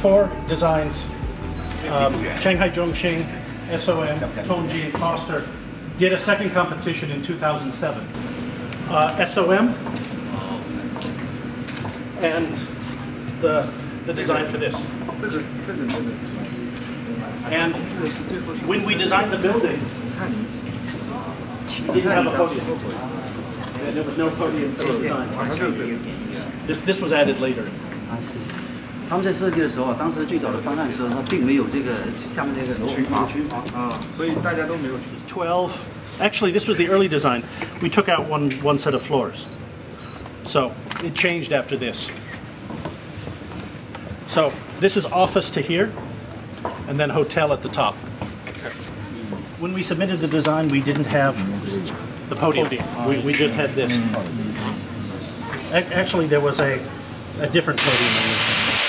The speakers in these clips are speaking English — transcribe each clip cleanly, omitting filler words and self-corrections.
4 designs, Shanghai Zhongxing, SOM, Tongji, and Foster, did a second competition in 2007. SOM and the design for this. And when we designed the building, we didn't have a podium. There was no podium for the design. This was added later. I see. 他们在设计的时候，当时最早的方案的时候，它并没有这个下面这个群房啊，所以大家都没有提。12. Actually, this was the early design. We took out one set of floors, so it changed after this. So this is office to here, and then hotel at the top. When we submitted the design, we didn't have the podium. We just had this. Actually, there was a different podium in this.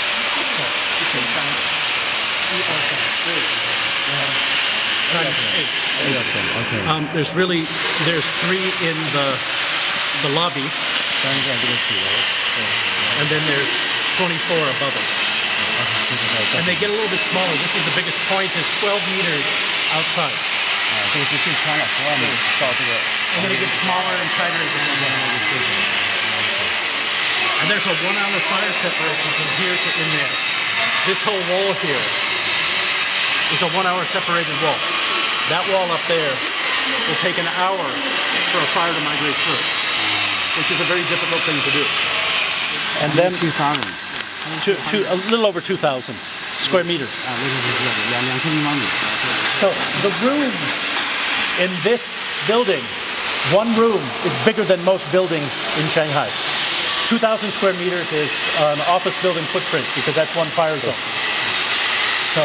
There's 3 in the lobby, and then there's 24 above it. And they get a little bit smaller. This is the biggest point. Is 12 meters outside. And then it gets smaller and tighter as it goes on. And there's a 1-hour fire separation from here to in there. This whole wall here is a 1-hour separated wall. That wall up there will take an hour for a fire to migrate through, which is a very difficult thing to do. And then a little over 2,000 square meters. So the rooms in this building, one room is bigger than most buildings in Shanghai. 2,000 square meters is an office building footprint because that's one fire zone. So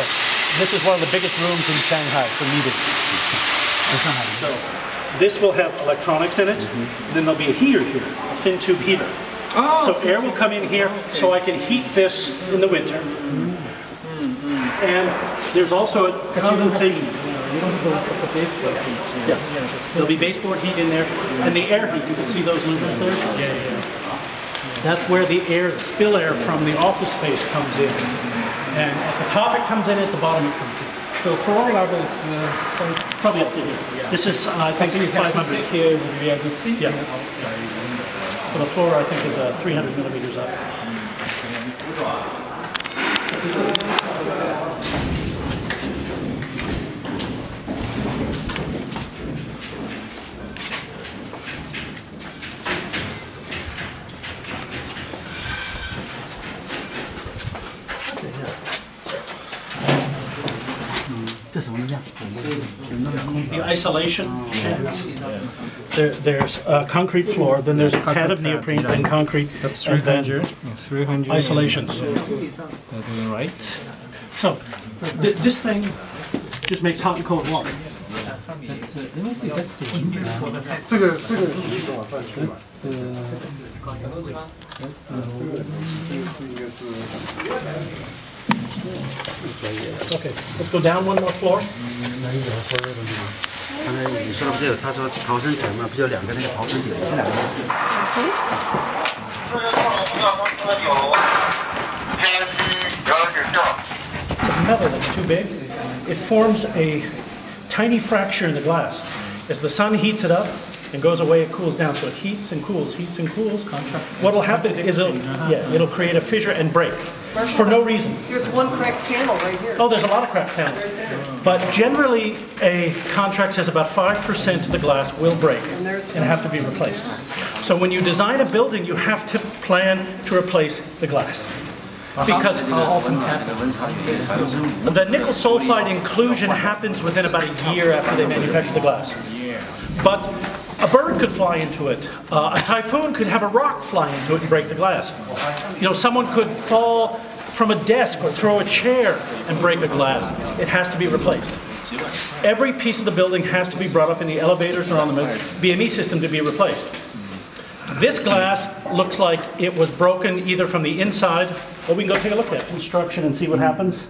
this is one of the biggest rooms in Shanghai for meetings. So this will have electronics in it, and then there'll be a heater here, a fin tube heater. So air will come in here so I can heat this in the winter. And there's also a condensation. Yeah, there'll be baseboard heat in there, and the air heat, you can see those levers there? Yeah. That's where the air, spill air from the office space comes in. And at the top it comes in, at the bottom it comes in. So floor level is probably up to here. Yeah. This is, I think, so 500. Here would be able to see. Yeah. So the floor, I think, is 300 millimeters up. The isolation, there's a concrete floor, then there's a pad of neoprene, then concrete, that's 300. 300 isolations. Right. So this thing just makes hot and cold water. Let me see. That's the Okay, let's go down one more floor. 刚才你说的不是有？他说逃生层嘛，不就2个那个逃生井，这2个。It's metal that's too big. It forms a tiny fracture in the glass. As the sun heats it up and goes away, it cools down. So it heats and cools, heats and cools. What will happen is it'll create a fissure and break for no reason. There's one cracked panel right here. Oh, there's a lot of cracked panels. But generally, a contract says about 5% of the glass will break and have to be replaced. So when you design a building, you have to plan to replace the glass. Because the nickel sulfide inclusion happens within about a year after they manufacture the glass. But a bird could fly into it. A typhoon could have a rock fly into it and break the glass. You know, someone could fall from a desk or throw a chair and break a glass. It has to be replaced. Every piece of the building has to be brought up in the elevators or on the BME system to be replaced. This glass looks like it was broken either from the inside, or we can go take a look at construction and see what happens.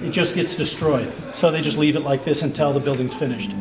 It just gets destroyed. So they just leave it like this until the building's finished.